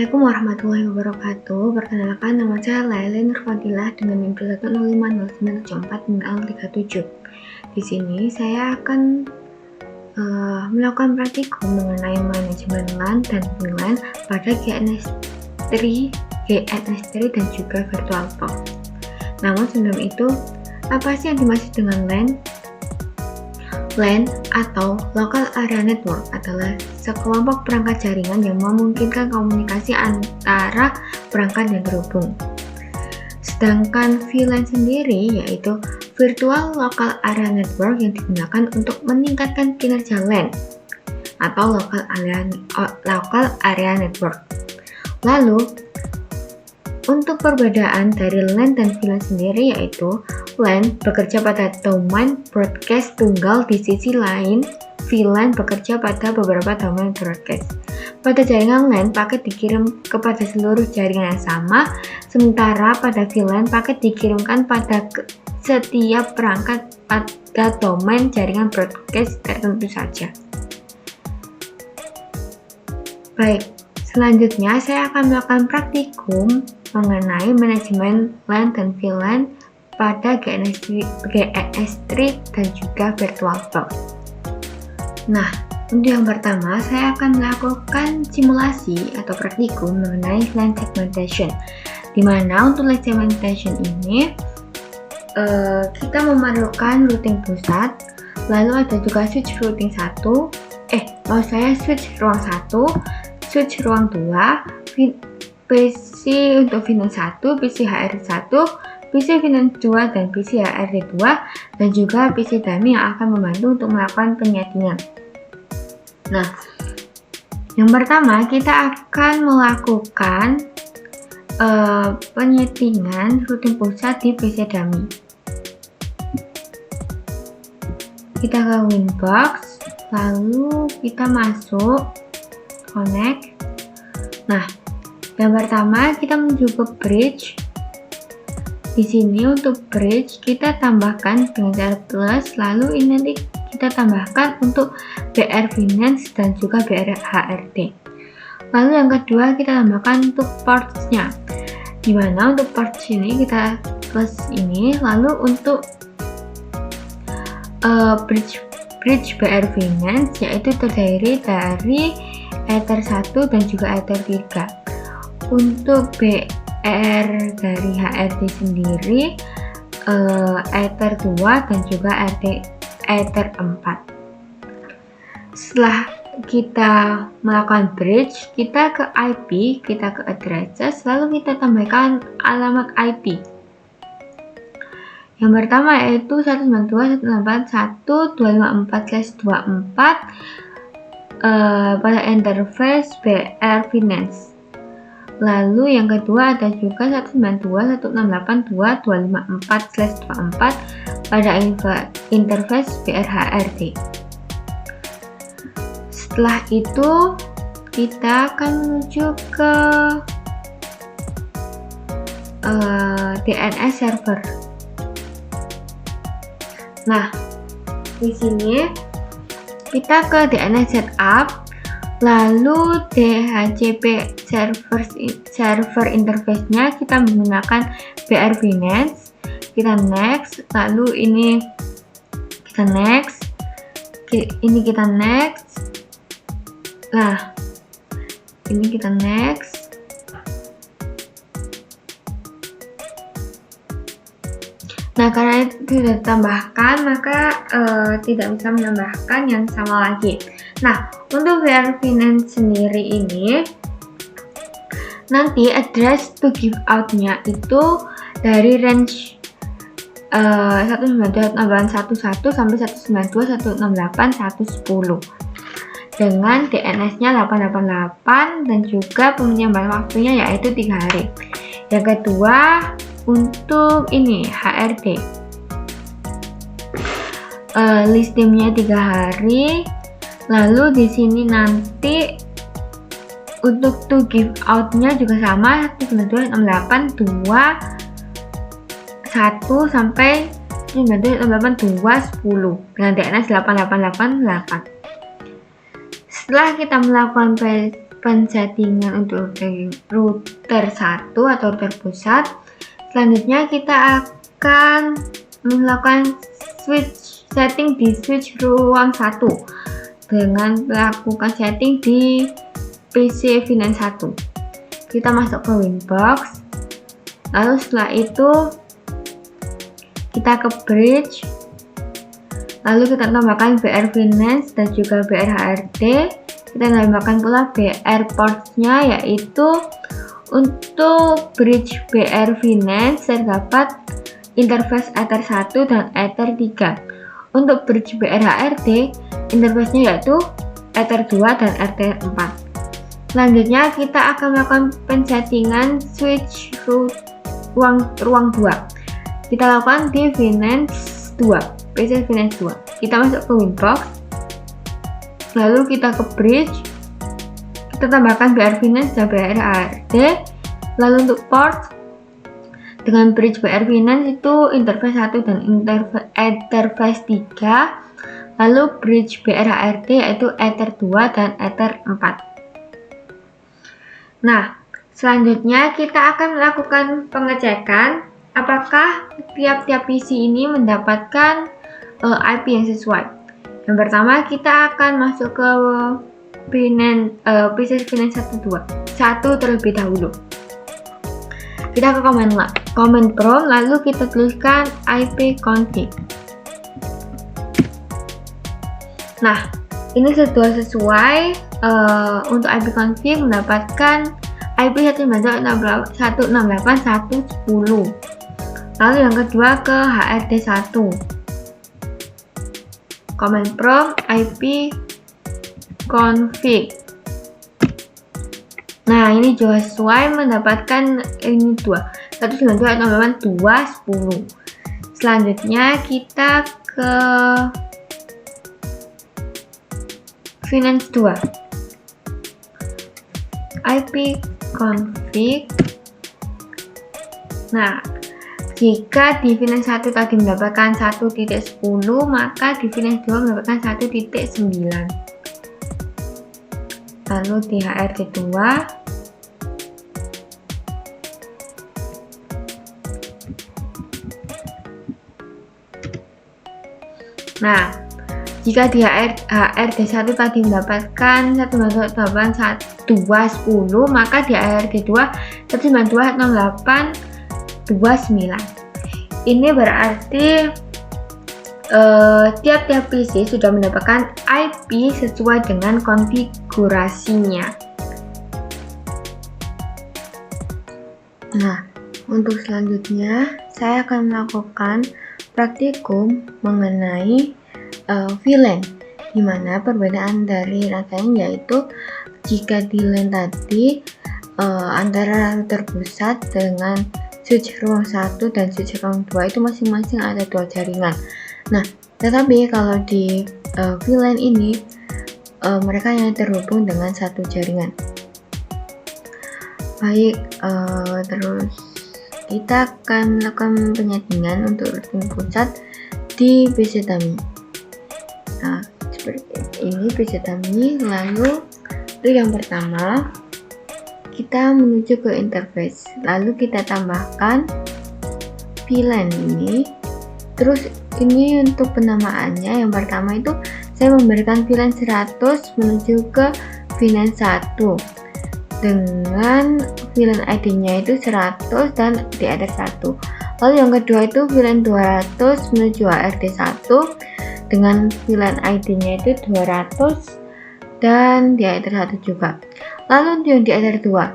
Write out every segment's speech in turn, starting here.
Assalamualaikum warahmatullahi wabarakatuh. Perkenalkan, nama saya Laili Nurfadilah dengan NIM 10509943637. Di sini saya akan melakukan praktikum mengenai manajemen LAN dan VLAN pada GNS3 dan juga VirtualBox. Namun sebelum itu, apa sih yang dimaksud dengan LAN? LAN atau Local Area Network adalah sekelompok perangkat jaringan yang memungkinkan komunikasi antara perangkat yang terhubung. Sedangkan VLAN sendiri yaitu Virtual Local Area Network yang digunakan untuk meningkatkan kinerja LAN atau Local Area Network. Lalu, untuk perbedaan dari LAN dan VLAN sendiri yaitu LAN bekerja pada domain broadcast tunggal, di sisi lain VLAN bekerja pada beberapa domain broadcast. Pada jaringan LAN, paket dikirim kepada seluruh jaringan yang sama, sementara pada VLAN paket dikirimkan pada setiap perangkat pada domain jaringan broadcast tertentu saja. Baik, selanjutnya saya akan melakukan praktikum mengenai manajemen LAN dan VLAN pada GNS3 dan juga VirtualBox. Nah, untuk yang pertama saya akan melakukan simulasi atau praktikum mengenai LAN segmentation, di mana untuk LAN segmentation ini kita memerlukan routing pusat, lalu ada juga switch routing switch ruang 1, switch ruang 2, PC untuk VLAN 1, PC HRD1, PC VLAN 2 dan PC HRD2, dan juga PC dummy yang akan membantu untuk melakukan penyetingan. Nah, yang pertama kita akan melakukan penyetingan routing pusat di PC dummy. Kita ke Winbox, lalu kita masuk connect. Nah, yang pertama kita menuju ke bridge. Di sini untuk bridge kita tambahkan dengan cara plus, lalu ini nanti kita tambahkan untuk BR Finance dan juga BR HRD. Lalu yang kedua kita tambahkan untuk ports-nya, dimana untuk ports ini kita plus ini, lalu untuk bridge BR Finance yaitu terdiri dari Ether 1 dan juga Ether 3. Untuk BR dari HRD sendiri Ether 2 dan juga Ether 4. Setelah kita melakukan bridge, kita ke IP, kita ke addresses, lalu kita tambahkan alamat IP. Yang pertama yaitu 192.168/24 pada interface BR Finance. Lalu yang kedua ada juga 192.168.254/24 pada interface BR HRD. Setelah itu kita akan menuju ke DNS server. Nah, di sini kita ke DNS setup, lalu DHCP server interface-nya kita menggunakan BR Finance. Kita next, lalu ini kita next, ini kita next. Nah, ini kita next. Nah, karena itu tidak ditambahkan, maka tidak bisa menambahkan yang sama lagi. Nah, untuk BR Finance sendiri ini, nanti address to give out-nya itu dari range 192.168.111 sampai 192.168.110 dengan DNS-nya 888 dan juga peminjaman waktunya yaitu 3 hari. Yang kedua, untuk ini HRD list name-nya 3 hari. Lalu di sini nanti untuk to give out-nya juga sama 192.168.1 sampai 192.168.210 dengan DNS 8888. Setelah kita melakukan pensettingan untuk router 1 atau router pusat. Selanjutnya kita akan melakukan setting di switch ruang 1 dengan melakukan setting di PC VLAN 1. Kita masuk ke Winbox, lalu setelah itu kita ke bridge, lalu kita tambahkan BR Finance dan juga BR HRD. Kita tambahkan pula BR ports-nya, yaitu untuk bridge BR Finance terdapat interface Ether 1 dan Ether 3. Untuk bridge BR HRD, interface-nya yaitu Ether 2 dan Ether 4. Selanjutnya kita akan melakukan pensettingan switch ruang 2. Kita lakukan di Finance 2, PC Finance 2. Kita masuk ke Winbox, lalu kita ke bridge, kita tambahkan BR Finance dan BR HRD. Lalu untuk port, dengan bridge BR Finance itu interface 1 dan interface 3. Lalu bridge BR HRD yaitu Ether 2 dan Ether 4. Nah, selanjutnya kita akan melakukan pengecekan apakah tiap-tiap PC ini mendapatkan IP yang sesuai. Yang pertama kita akan masuk ke PC Finance 1 terlebih dahulu. Kita ke command prompt, lalu kita tuliskan ipconfig. Nah, ini sudah sesuai. Untuk ipconfig mendapatkan IP 192.168.110. Lalu yang kedua ke HRD 1. Command prompt ipconfig. Nah, ini juga sesuai, mendapatkan ini 192.168.210. Selanjutnya kita ke Finance 2. ipconfig. Nah, jika di Finance 1 tadi mendapatkan 1.10, maka di Finance 2 mendapatkan 1.9. Lalu di HRD 2 nah, jika di HRD 1 tadi mendapatkan 192.168.210, maka di HRD 2 192.168.29. Ini berarti tiap-tiap PC sudah mendapatkan IP sesuai dengan konfigurasinya. Nah, untuk selanjutnya saya akan melakukan praktikum mengenai VLAN, di mana perbedaan dari rangkaian yaitu jika di LAN tadi antara router pusat dengan switch ruang 1 dan switch ruang 2 itu masing-masing ada 2 jaringan. Nah, tetapi kalau di VLAN ini mereka hanya terhubung dengan 1 jaringan. Baik, terus kita akan melakukan penyetingan untuk routing pusat di PC dummy. Nah, seperti ini PC dummy. Lalu untuk yang pertama kita menuju ke interface, lalu kita tambahkan VLAN ini. Terus ini untuk penamaannya, yang pertama itu saya memberikan VLAN 100 menuju ke VLAN 1 dengan VLAN ID-nya itu 100 dan di Ether 1. Lalu yang kedua itu VLAN 200 menuju HRD 1 dengan VLAN ID-nya itu 200 dan di Ether 1 juga. Lalu untuk yang di Ether 2,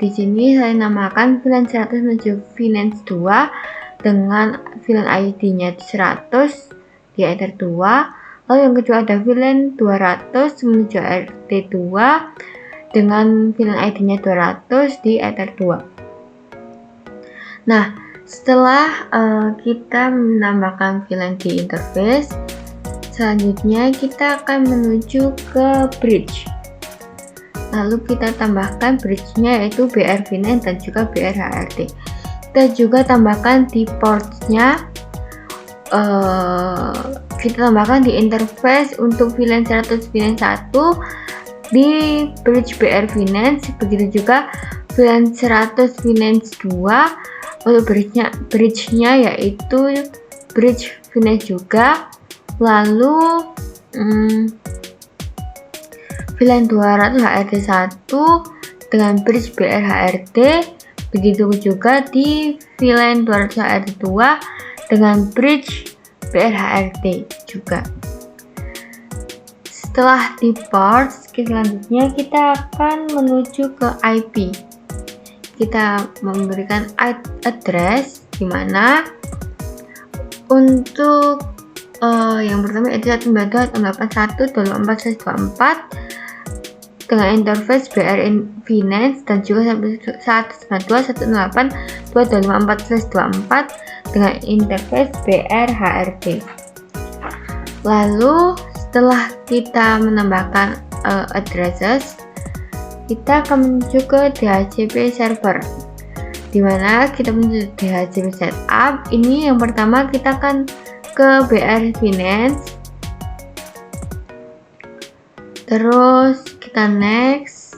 di sini saya namakan VLAN 100 menuju Finance 2 dengan VLAN ID-nya 100 di Ether 2. Lalu yang kedua ada VLAN 200 menuju HRD 2 dengan VLAN ID-nya 200 di Ether 2. Nah, setelah kita menambahkan VLAN di interface, selanjutnya kita akan menuju ke bridge. Lalu kita tambahkan bridge-nya yaitu BR Finance dan juga BR HRD. Kita juga tambahkan di ports-nya, kita tambahkan di interface untuk VLAN 100 VLAN 1 di bridge BR Finance, begitu juga VLAN 100 Finance 2 untuk bridge-nya yaitu bridge Finance juga. Lalu VLAN 200 HRD 1 dengan bridge BR HRD, begitu juga di VLAN 200 HRD 2 dengan bridge BR HRD juga. Setelah di port, selanjutnya kita akan menuju ke IP. Kita memberikan address, di mana untuk yang pertama itu 192.168.124 dengan interface BR Finance, dan juga 192.168.224 dengan interface BR HRD. Lalu setelah kita menambahkan addresses, kita akan menuju ke DHCP server, dimana kita menuju DHCP setup. Ini yang pertama kita akan ke BR Finance, terus kita next.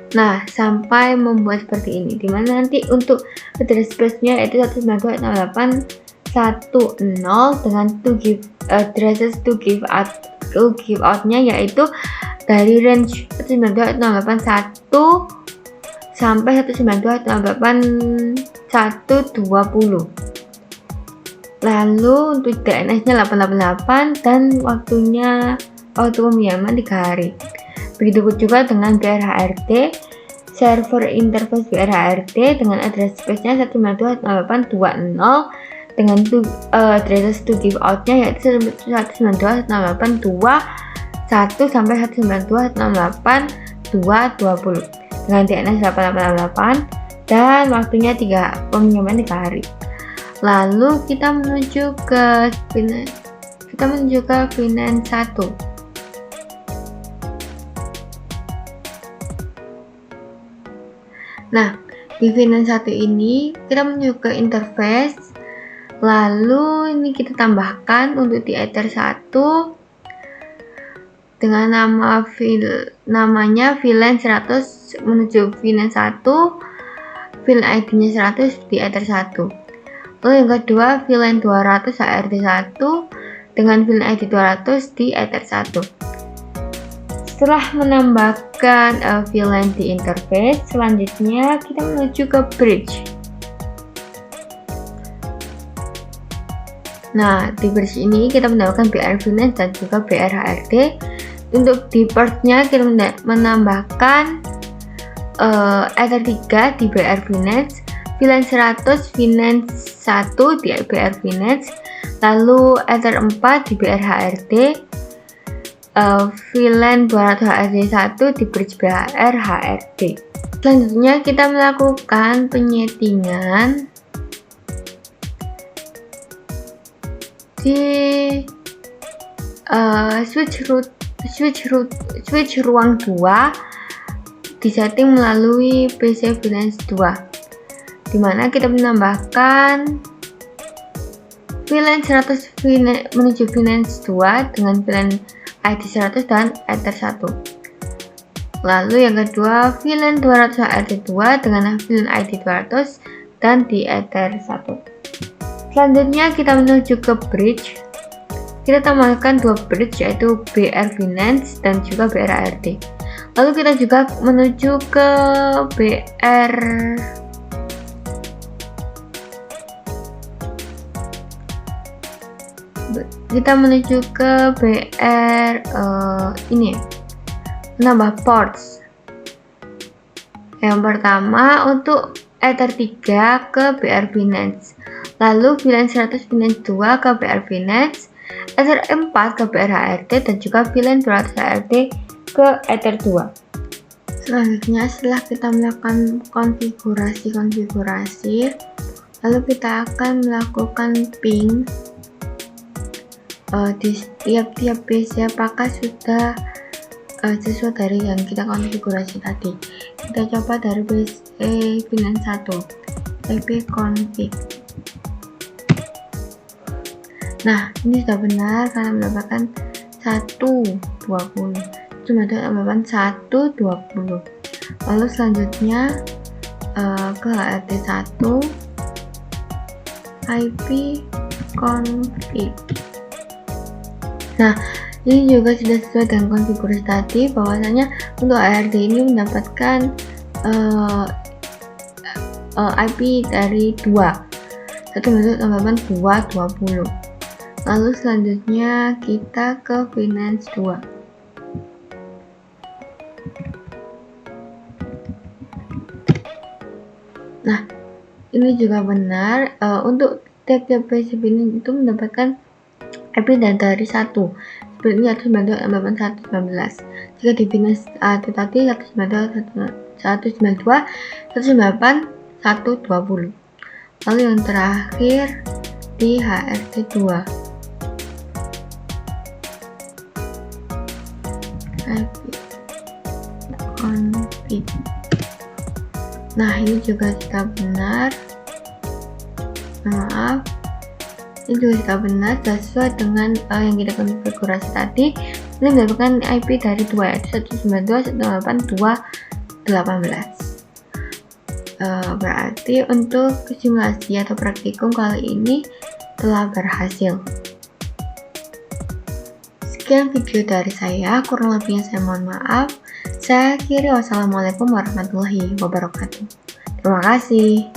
Nah, sampai membuat seperti ini, dimana nanti untuk address space-nya itu 192.168.10 dengan addresses to give out-nya yaitu dari range 192.168.1 sampai 192.168.120. Lalu untuk DNS-nya 888 dan waktu pemdiaman 3 hari. Begitu juga dengan BR HRD, server interface BR HRD dengan address space-nya 192.168.20 dengan address to give out-nya yaitu 192.168.2 sampai 192.168.220 dengan DNS 888 dan waktunya pemdiaman 3 hari. Lalu kita menuju ke Finance 1. Nah, di Finance 1 ini kita menuju ke interface. Lalu ini kita tambahkan untuk di Ether 1 dengan namanya VLAN 100 menuju Finance 1, VLAN ID-nya 100 di Ether 1. Lalu yang kedua VLAN 200 HRD 1 dengan VLAN ID 200 di Ether 1. Setelah menambahkan VLAN di interface, selanjutnya kita menuju ke bridge. Nah, di bridge ini kita menambahkan BR Finance dan juga BR HRD. Untuk di portnya kita menambahkan Ether 3 di BR Finance, VLAN 100 Finance 1 di BR Finance, lalu Ether 4 di BR HRD, VLAN 200 HRD 1 di bridge BR HRD. Selanjutnya kita melakukan penyetingan di switch ruang 2 disetting melalui PC Finance 2, dimana kita menambahkan VLAN 100 menuju Finance 2 dengan VLAN ID 100 dan Ether 1. Lalu yang kedua VLAN 200 HRD 2 dengan VLAN ID 200 dan di Ether 1. Selanjutnya kita menuju ke bridge. Kita tambahkan 2 bridge yaitu BR Finance dan juga BR HRD. Lalu kita juga menuju ke BR ini menambah ports. Yang pertama untuk Ether 3 ke BR Finance, lalu VLAN 100 Finance 2 ke BR Finance, Ether 4 ke BR HRD dan juga VLAN 200 HRD ke Ether 2. Selanjutnya setelah kita melakukan konfigurasi, lalu kita akan melakukan ping di tiap PC apakah sudah sesuai dari yang kita konfigurasi tadi. Kita coba dari PC Finance 1, ip config. Nah, ini sudah benar karena mendapatkan 120. Cuma mendapatkan 120. Lalu selanjutnya ke HRD 1 IP config. Nah, ini juga sudah sesuai dengan konfigurasi tadi, bahwasanya untuk HRD ini mendapatkan IP dari 2. Satu bentuk tambahan 220. Lalu selanjutnya kita ke Finance 2. Nah, ini juga benar, untuk tiap-tiap prinsip ini itu mendapatkan IP dari 1. Seperti ini 192, 119. Jika di Finance itu tadi 192, 198, 120. Lalu yang terakhir di HRD 2. Config. Nah, ini juga sudah benar. Maaf, ini juga sudah benar sesuai dengan yang kita konfigurasi tadi. Ini mendapatkan IP dari 2, yaitu 192.168.218. Berarti untuk simulasi atau praktikum kali ini telah berhasil. Sekian video dari saya, kurang lebihnya saya mohon maaf. Saya akhiri, wassalamualaikum warahmatullahi wabarakatuh. Terima kasih.